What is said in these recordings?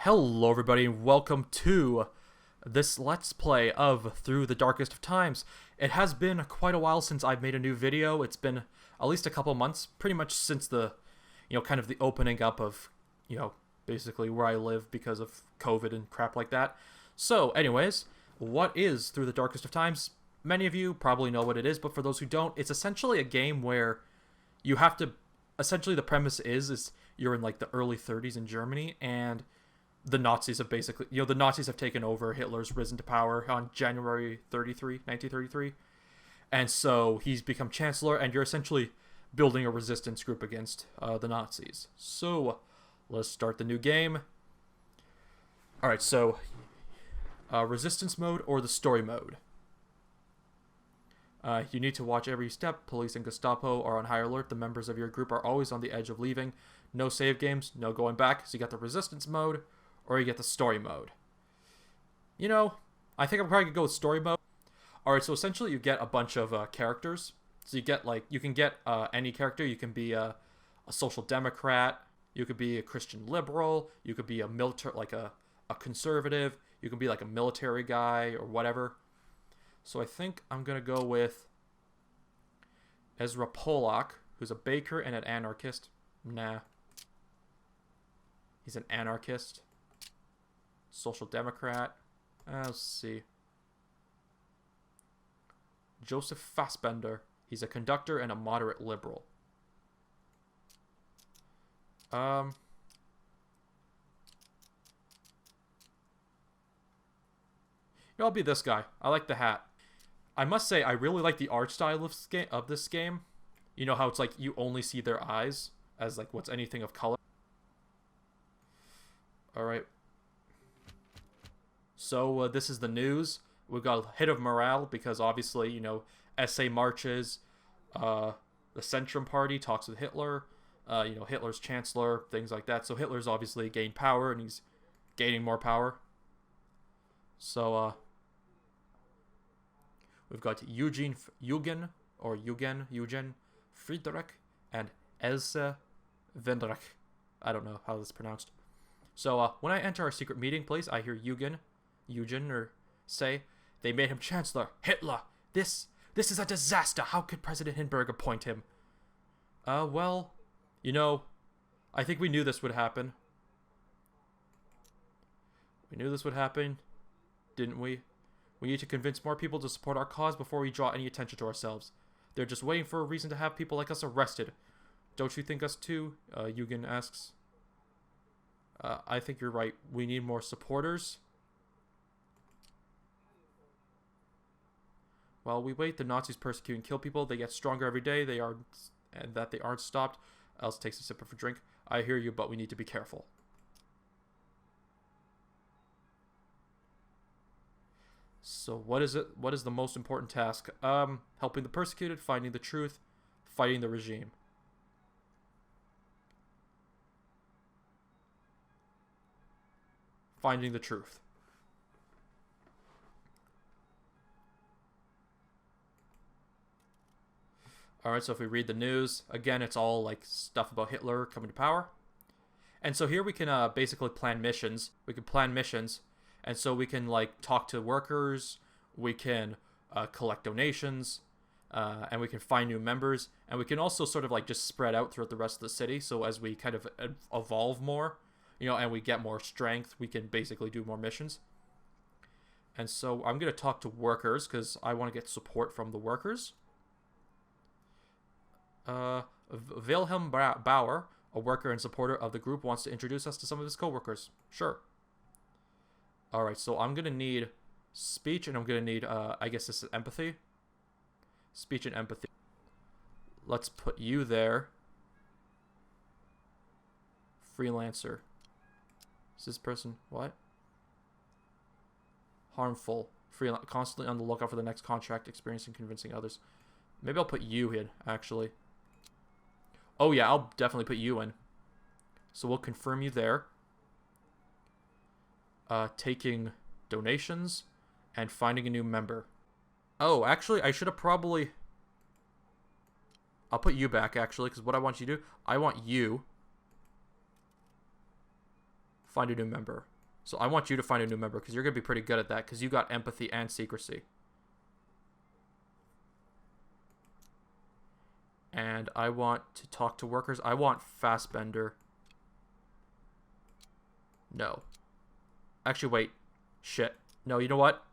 Hello everybody and welcome to this Let's Play of Through the Darkest of Times. It has been quite a while since I've made a new video. It's been at least a couple months, pretty much since the, kind of the opening up of, basically where I live because of COVID and crap like that. So anyways, what is Through the Darkest of Times? Many of you probably know what it is, but for those who don't, it's essentially a game where you have to, essentially the premise is you're in like the early 30s in Germany, and the Nazis have basically, the Nazis have taken over. Hitler's risen to power on January 1933. And so he's become chancellor, and you're essentially building a resistance group against the Nazis. So let's start the new game. Alright, so resistance mode or the story mode. You need to watch every step. Police and Gestapo are on high alert. The members of your group are always on the edge of leaving. No save games, no going back. So you got the resistance mode, or you get the story mode. I think I'm probably gonna go with story mode. Alright, so essentially you get a bunch of characters. So you can get any character. You can be a social democrat. You could be a Christian liberal. You could be a military, like a conservative. You can be like a military guy or whatever. So I think I'm gonna go with Ezra Polak, who's a baker and an anarchist. Nah. He's an anarchist. Social Democrat. Let's see. Joseph Fassbender. He's a conductor and a moderate liberal. I'll be this guy. I like the hat. I must say, I really like the art style of this game. You know how it's like you only see their eyes as like what's anything of color. Alright. So this is the news. We've got a hit of morale because obviously, SA marches. The Centrum Party talks with Hitler. Hitler's chancellor, things like that. So Hitler's obviously gained power and he's gaining more power. So we've got Eugen Friedrich and Else Vendrich. I don't know how this is pronounced. So when I enter our secret meeting place, I hear Eugen say, "They made him chancellor. Hitler. This is a disaster. How could President Hindenburg appoint him?" Well, I think we knew this would happen. We knew this would happen, didn't we? We need to convince more people to support our cause before we draw any attention to ourselves. They're just waiting for a reason to have people like us arrested. Don't you think us too? Eugen asks. I think you're right. We need more supporters. While we wait, the Nazis persecute and kill people. They get stronger every day. They aren't stopped. Else takes a sip of a drink. I hear you, but we need to be careful. So what is it? What is the most important task? Helping the persecuted, finding the truth, fighting the regime. Finding the truth. Alright, so if we read the news, again, it's all like stuff about Hitler coming to power. And so here we can basically plan missions. We can plan missions. And so we can like talk to workers. We can collect donations. And we can find new members. And we can also sort of like just spread out throughout the rest of the city. So as we kind of evolve more, and we get more strength, we can basically do more missions. And so I'm going to talk to workers because I want to get support from the workers. Wilhelm Bauer, a worker and supporter of the group, wants to introduce us to some of his co-workers. Sure. Alright, so I'm going to need speech, and I'm going to need, I guess this is empathy. Speech and empathy. Let's put you there. Freelancer. Is this person, what? Harmful. Constantly on the lookout for the next contract, experiencing convincing others. Maybe I'll put you in, actually. Oh yeah, I'll definitely put you in. So we'll confirm you there. Taking donations and finding a new member. Oh, actually, I should have probably... I'll put you back, actually, because what I want you to do, I want you Find a new member. So I want you to find a new member because you're going to be pretty good at that because you got empathy and secrecy. And I want to talk to workers. I want Fastbender. No. Actually, wait. Shit. No, you know what?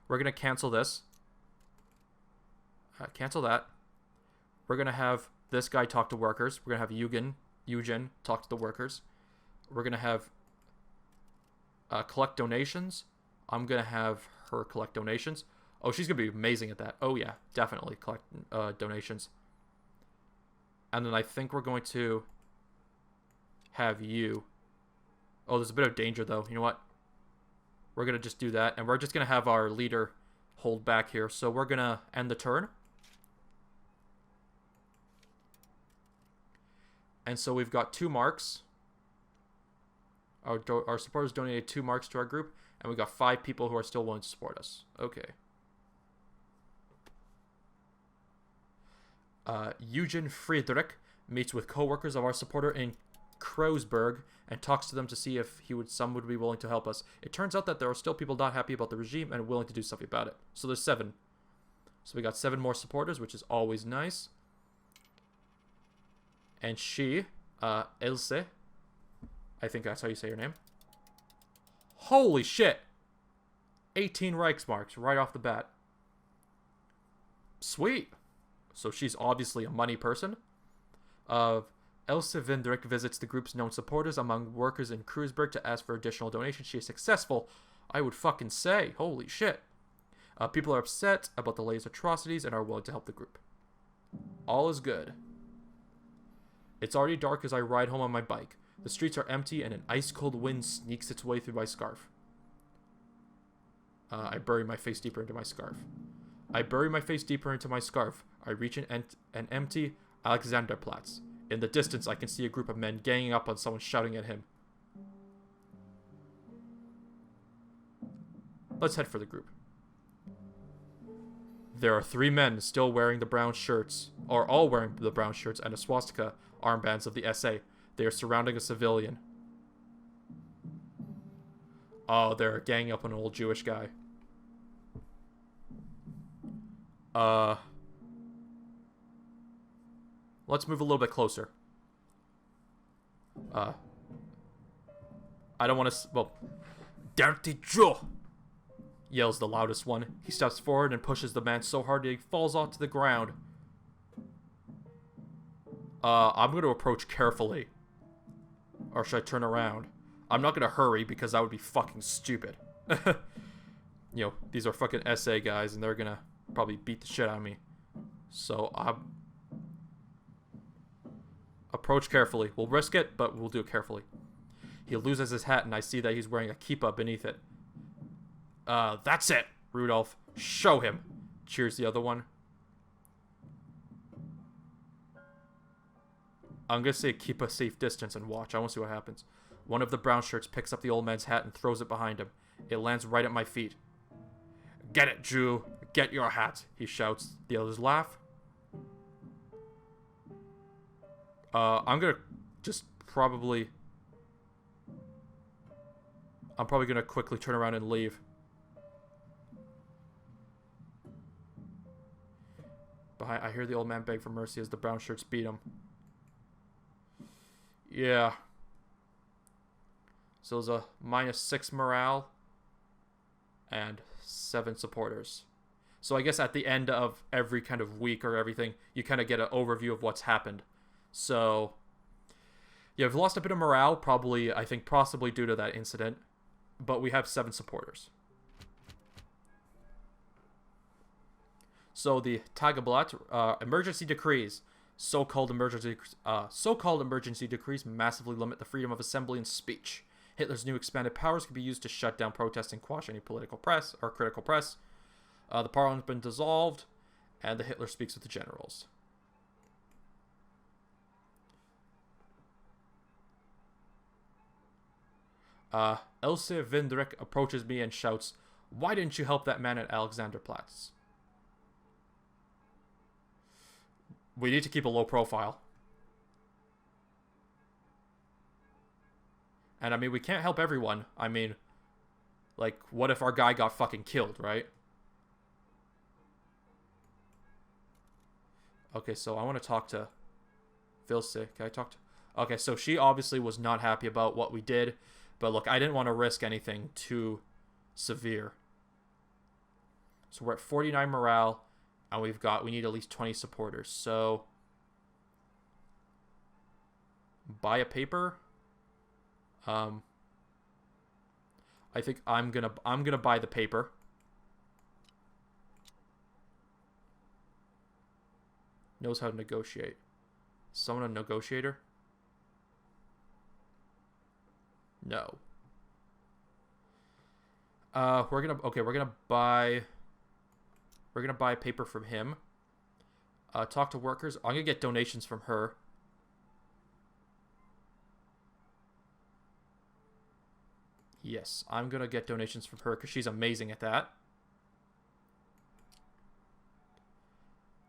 We're going to cancel this. Cancel that. We're going to have this guy talk to workers. We're going to have Eugen talk to the workers. We're going to have collect donations. I'm going to have her collect donations. Oh, she's going to be amazing at that. Oh, yeah. Definitely collect donations. And then I think we're going to have you. Oh, there's a bit of danger, though. You know what? We're going to just do that. And we're just going to have our leader hold back here. So we're going to end the turn. And so we've got 2 marks. Our supporters donated 2 marks to our group. And we got 5 people who are still willing to support us. Okay. Eugen Friedrich meets with co-workers of our supporter in Kreuzberg and talks to them to see if some would be willing to help us. It turns out that there are still people not happy about the regime and willing to do something about it. So there's 7. So we got 7 more supporters, which is always nice. And she, Else, I think that's how you say her name. Holy shit! 18 Reichsmarks right off the bat. Sweet! So she's obviously a money person. Else Vindrich visits the group's known supporters among workers in Kreuzberg to ask for additional donations. She is successful, I would fucking say. Holy shit. People are upset about the latest atrocities and are willing to help the group. All is good. It's already dark as I ride home on my bike. The streets are empty and an ice-cold wind sneaks its way through my scarf. I bury my face deeper into my scarf. I reach an empty Alexanderplatz. In the distance, I can see a group of men ganging up on someone shouting at him. Let's head for the group. There are 3 men still wearing the brown shirts, or all wearing the brown shirts and a swastika armbands of the SA. They are surrounding a civilian. Oh, they're ganging up on an old Jewish guy. Let's move a little bit closer. I don't want to... Well, Dirty Jew! Yells the loudest one. He steps forward and pushes the man so hard that he falls onto the ground. I'm going to approach carefully. Or should I turn around? I'm not going to hurry because that would be fucking stupid. You know, these are fucking SA guys and they're going to probably beat the shit out of me. So, approach carefully. We'll risk it, but we'll do it carefully. He loses his hat and I see that he's wearing a kippah beneath it. That's it, Rudolph. Show him. Cheers the other one. I'm gonna say keep a safe distance and watch. I want to see what happens. One of the brown shirts picks up the old man's hat and throws it behind him. It lands right at my feet. Get it, Jew. Get your hat, he shouts. The others laugh. I'm gonna just probably... I'm probably gonna quickly turn around and leave. Behind, I hear the old man beg for mercy as the brown shirts beat him. Yeah. So there's a -6 morale and 7 supporters. So I guess at the end of every kind of week or everything, you kind of get an overview of what's happened. So yeah, we've lost a bit of morale, probably, I think, possibly due to that incident. But we have 7 supporters. So the Tageblatt, emergency decrees. So-called emergency decrees massively limit the freedom of assembly and speech. Hitler's new expanded powers can be used to shut down protests and quash any political press or critical press. The parliament has been dissolved, and the Hitler speaks with the generals. Else Vindrich approaches me and shouts, "Why didn't you help that man at Alexanderplatz?" We need to keep a low profile. And I mean, we can't help everyone. I mean, like, what if our guy got fucking killed, right? Okay, so I want to talk to Vilse. Can I talk to... Okay, so she obviously was not happy about what we did. But look, I didn't want to risk anything too severe. So we're at 49 morale. And we need at least 20 supporters. So buy a paper. I think I'm gonna buy the paper. Knows how to negotiate. Someone a negotiator? No. We're gonna buy paper from him. Talk to workers. I'm gonna get donations from her. Yes, I'm gonna get donations from her because she's amazing at that.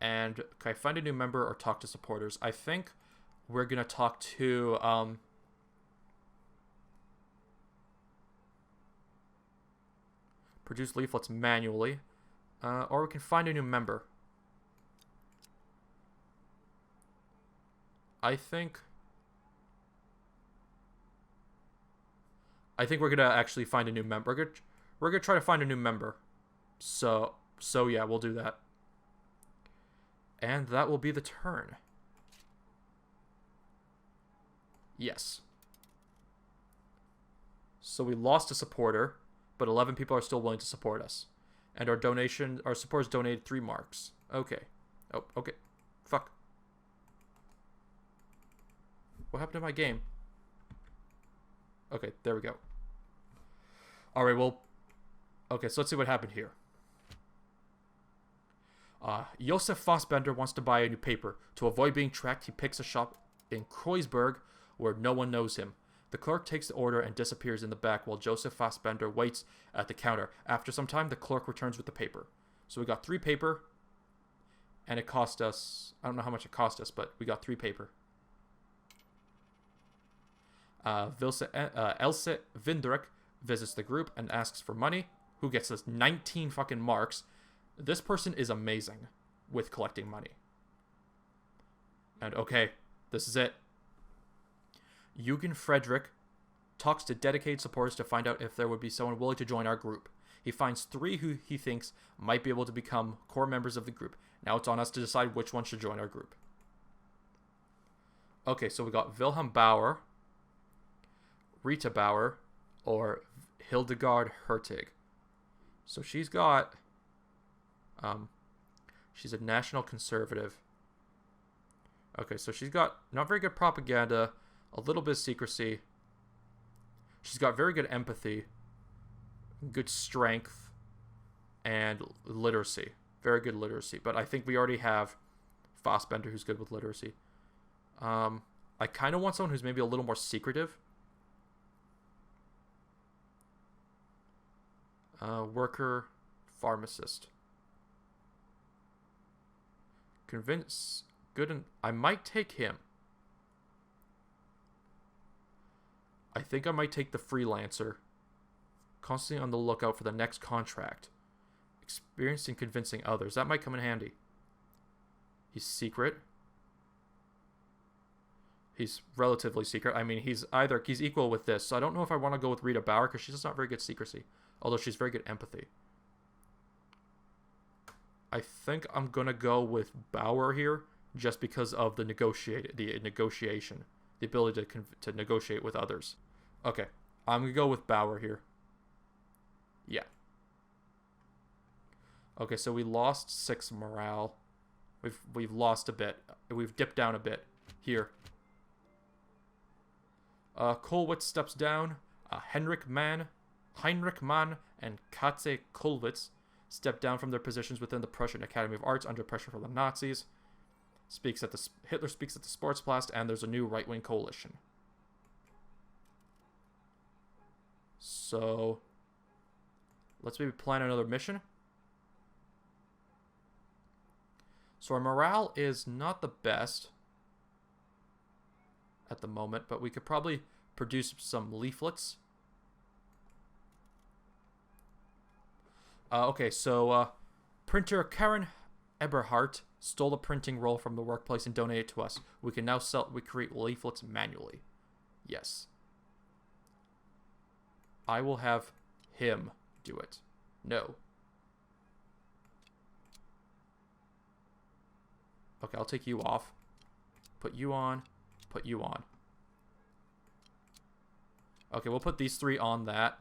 And can I find a new member or talk to supporters? I think we're gonna talk to produce leaflets manually. Or we can find a new member. I think we're gonna actually find a new member. We're gonna try to find a new member. So yeah, we'll do that. And that will be the turn. Yes. So we lost a supporter, but 11 people are still willing to support us. And our supporters donated 3 marks. Okay. Oh, okay. Fuck. What happened to my game? Okay, there we go. Alright, well... Okay, so let's see what happened here. Josef Fassbender wants to buy a new paper. To avoid being tracked, he picks a shop in Kreuzberg where no one knows him. The clerk takes the order and disappears in the back while Josef Fassbender waits at the counter. After some time, the clerk returns with the paper. So we got 3 paper, and it cost us... I don't know how much it cost us, but we got 3 paper. Else Vindrek visits the group and asks for money. Who gets us 19 fucking marks. This person is amazing with collecting money. And okay, this is it. Eugen Frederick talks to dedicated supporters to find out if there would be someone willing to join our group. He finds 3 who he thinks might be able to become core members of the group. Now it's on us to decide which one should join our group. Okay, so we got Wilhelm Bauer, Rita Bauer, or Hildegard Hertig. So she's got... she's a national conservative. Okay, so she's got not very good propaganda, a little bit of secrecy. She's got very good empathy, good strength, and literacy. Very good literacy. But I think we already have Fassbender who's good with literacy. I kind of want someone who's maybe a little more secretive. Worker, pharmacist. Convince, good, and I might take him. I think I might take the freelancer. Constantly on the lookout for the next contract. Experienced in convincing others. That might come in handy. He's secret. He's relatively secret. I mean, he's equal with this. So I don't know if I want to go with Rita Bauer because she's just not very good secrecy. Although she's very good empathy. I think I'm going to go with Bauer here just because of the negotiation. The ability to negotiate with others. Okay, I'm going to go with Bauer here. Yeah. Okay, so we lost 6 morale. We've lost a bit. We've dipped down a bit here. Kollwitz steps down. Heinrich Mann, and Katze Kollwitz step down from their positions within the Prussian Academy of Arts under pressure from the Nazis. Hitler speaks at the Sportsplatz, and there's a new right-wing coalition. So, let's maybe plan another mission. So our morale is not the best at the moment, but we could probably produce some leaflets. Okay, so printer Karen Eberhardt stole the printing roll from the workplace and donated it to us. We can now create leaflets manually. Yes. I will have him do it. No. Okay, I'll take you off. Put you on. Put you on. Okay, we'll put these 3 on that.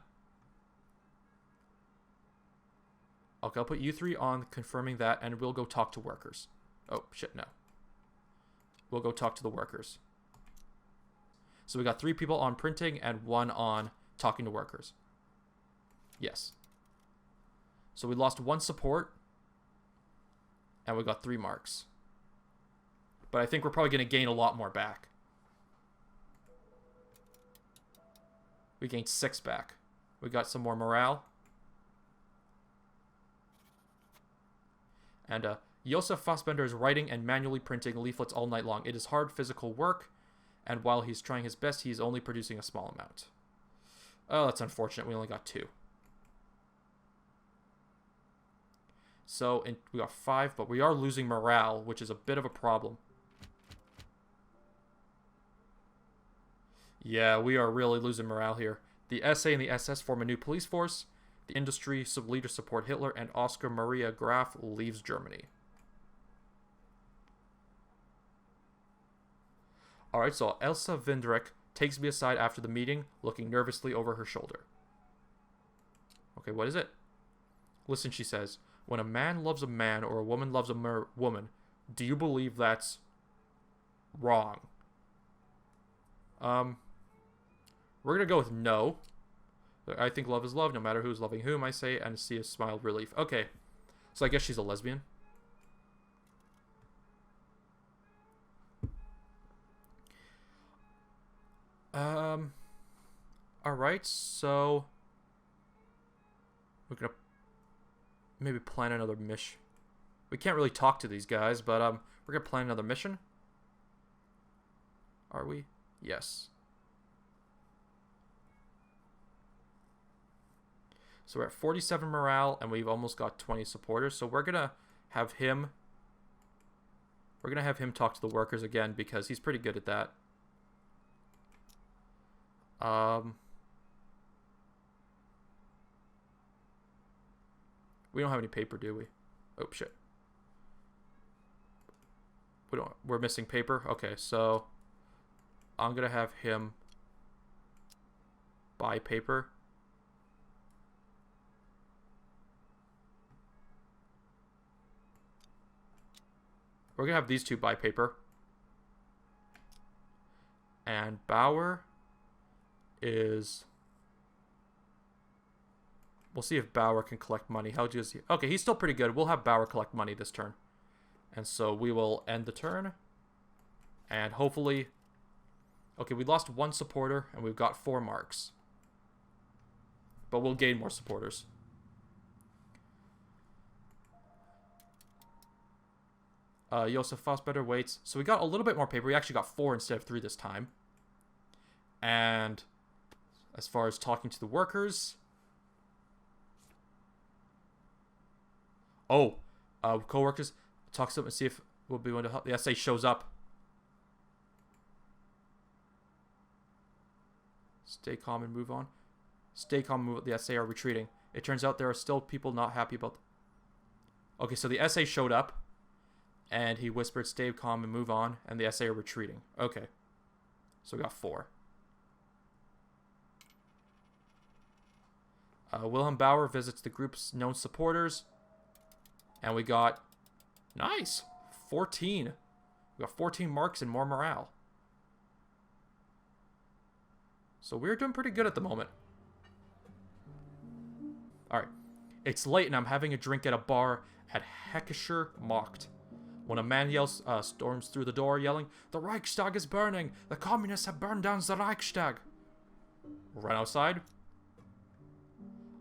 Okay, I'll put you 3 on confirming that, and we'll go talk to workers. Oh, shit, no. We'll go talk to the workers. So we got 3 people on printing and 1 on talking to workers. Yes. So we lost 1 support, and we got 3 marks. But I think we're probably going to gain a lot more back. We gained 6 back. We got some more morale. And Josef Fassbender is writing and manually printing leaflets all night long. It is hard physical work, and while he's trying his best, he's only producing a small amount. Oh, that's unfortunate. We only got 2. So we got 5, but we are losing morale, which is a bit of a problem. Yeah, we are really losing morale here. The SA and the SS form a new police force. The industry leaders support Hitler, and Oscar Maria Graf leaves Germany. Alright, so Elsa Vindrich takes me aside after the meeting, looking nervously over her shoulder. Okay, what is it? Listen, she says, when a man loves a man or a woman loves a woman, do you believe that's wrong? We're gonna go with no. I think love is love, no matter who's loving whom, I say, and see a smile of relief. Okay, so I guess she's a lesbian. Alright, so we're gonna maybe plan another mission. We can't really talk to these guys, but we're gonna plan another mission. Are we? Yes. So we're at 47 morale, and we've almost got 20 supporters. So we're gonna have him. We're gonna have him talk to the workers again because he's pretty good at that. We don't have any paper, do we? Oh shit. We don't. We're missing paper. Okay, so I'm gonna have him buy paper. We're gonna have these 2 buy paper. And Bauer is... We'll see if Bauer can collect money. How does he... Okay, he's still pretty good. We'll have Bauer collect money this turn. And so we will end the turn. And hopefully... Okay, we lost 1 supporter, and we've got 4 marks. But we'll gain more supporters. Josef Fassbender waits. So we got a little bit more paper. We actually got 4 instead of 3 this time. And as far as talking to the workers... Oh, co-workers, talk to them and see if we'll be able to help. The SA shows up. Stay calm and move on. Stay calm and move on. The SA are retreating. It turns out there are still people not happy about... Okay, so the SA showed up. And he whispered, stay calm and move on. And the SA are retreating. Okay. So we got 4. Wilhelm Bauer visits the group's known supporters. And we got... Nice! 14. We got 14 marks and more morale. So we're doing pretty good at the moment. Alright. It's late and I'm having a drink at a bar at Heckischer Markt. When a man yells, storms through the door yelling, "The Reichstag is burning! The communists have burned down the Reichstag!" Run outside.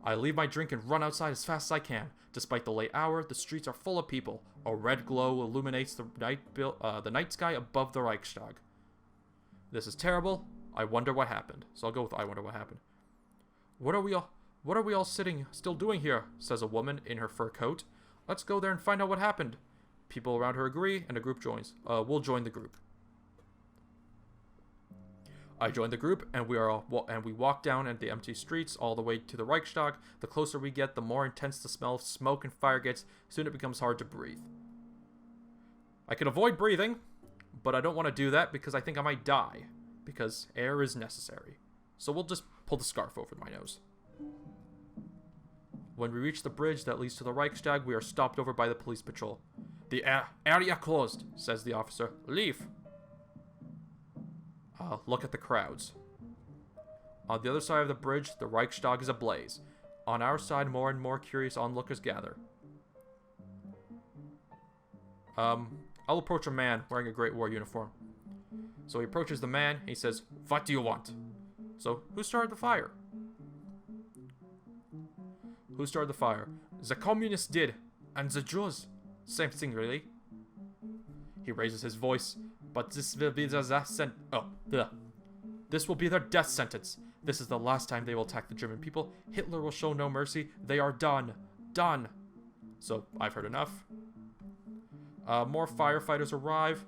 I leave my drink and run outside as fast as I can. Despite the late hour, the streets are full of people. A red glow illuminates the night sky above the Reichstag. This is terrible. I wonder what happened. So I'll go with I wonder what happened. What are we all sitting still doing here? Says a woman in her fur coat. Let's go there and find out what happened. People around her agree, and a group joins. We'll join the group. I join the group, and we walk down at the empty streets all the way to the Reichstag. The closer we get, the more intense the smell of smoke and fire gets. Soon it becomes hard to breathe. I can avoid breathing, but I don't want to do that because I think I might die. Because air is necessary. So we'll just pull the scarf over my nose. When we reach the bridge that leads to the Reichstag, we are stopped over by the police patrol. The area closed, says the officer. Leave. Look at the crowds. On the other side of the bridge, the Reichstag is ablaze. On our side, more and more curious onlookers gather. I'll approach a man wearing a Great War uniform. So he approaches the man, and he says, "What do you want?" So, who started the fire? Who started the fire? The communists did, and the Jews. Same thing, really. He raises his voice, but this will be their This will be their death sentence. This is the last time they will attack the German people. Hitler will show no mercy. They are done. Done. So, I've heard enough. More firefighters arrive.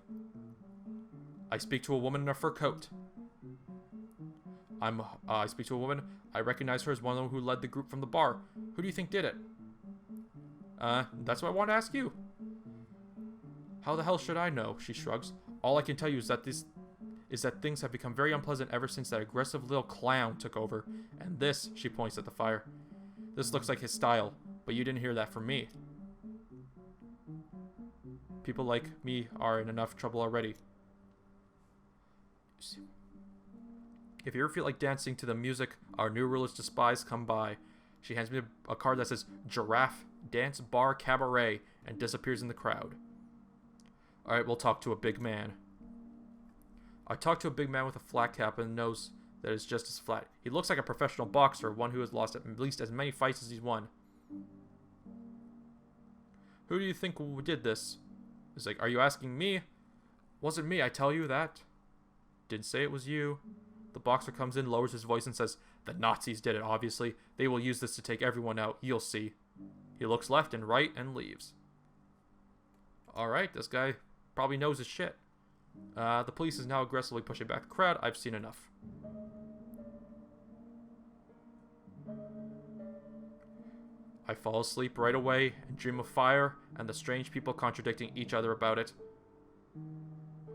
I speak to a woman in a fur coat. I speak to a woman. I recognize her as one of them who led the group from the bar. Who do you think did it? That's what I want to ask you. How the hell should I know? She shrugs. All I can tell you is that things have become very unpleasant ever since that aggressive little clown took over. And this, she points at the fire. This looks like his style, but you didn't hear that from me. People like me are in enough trouble already. If you ever feel like dancing to the music our new rulers despise, come by. She hands me a card that says Giraffe Dance Bar Cabaret and disappears in the crowd. Alright, we'll talk to a big man. I talk to a big man with a flat cap and a nose that is just as flat. He looks like a professional boxer, one who has lost at least as many fights as he's won. Who do you think did this? He's like, are you asking me? Wasn't me, I tell you that. Didn't say it was you. The boxer comes in, lowers his voice, and says, the Nazis did it, obviously. They will use this to take everyone out. You'll see. He looks left and right and leaves. Alright, this guy probably knows his shit. The police is now aggressively pushing back the crowd. I've seen enough. I fall asleep right away and dream of fire and the strange people contradicting each other about it.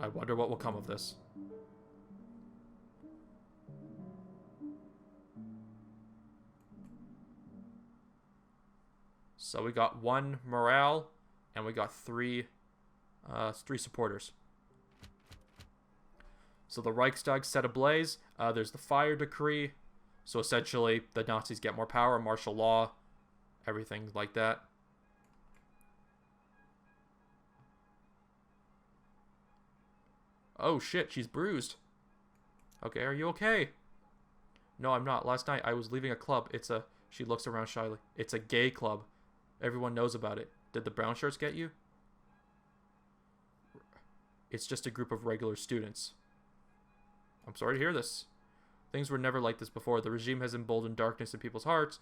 I wonder what will come of this. So we got 1 morale, and we got 3 supporters. So the Reichstag set ablaze. There's the fire decree. So essentially, the Nazis get more power, martial law, everything like that. Oh shit, she's bruised. Okay, are you okay? No, I'm not. Last night I was leaving a club. She looks around shyly. It's a gay club. Everyone knows about it. Did the brown shirts get you? It's just a group of regular students. I'm sorry to hear this. Things were never like this before. The regime has emboldened darkness in people's hearts.